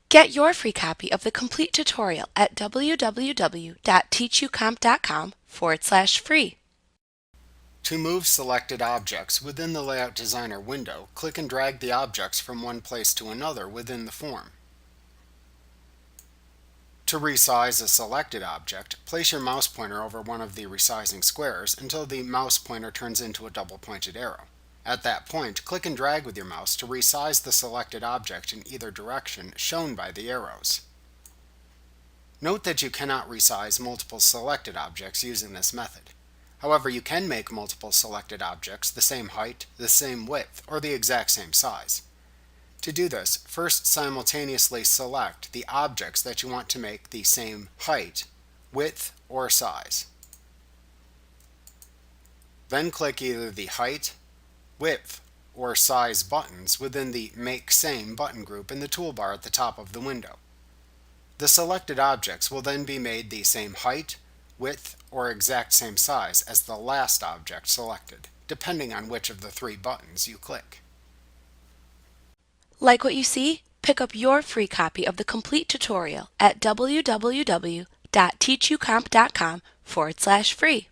Get your free copy of the complete tutorial at www.teachucomp.com/free. To move selected objects within the Layout Designer window, click and drag the objects from one place to another within the form. To resize a selected object, place your mouse pointer over one of the resizing squares until the mouse pointer turns into a double-pointed arrow. At that point, click and drag with your mouse to resize the selected object in either direction shown by the arrows. Note that you cannot resize multiple selected objects using this method. However, you can make multiple selected objects the same height, the same width, or the exact same size. To do this, first simultaneously select the objects that you want to make the same height, width, or size. Then click either the height, width, or size buttons within the Make Same button group in the toolbar at the top of the window. The selected objects will then be made the same height, width, or exact same size as the last object selected, depending on which of the three buttons you click. Like what you see? Pick up your free copy of the complete tutorial at www.teachucomp.com/free.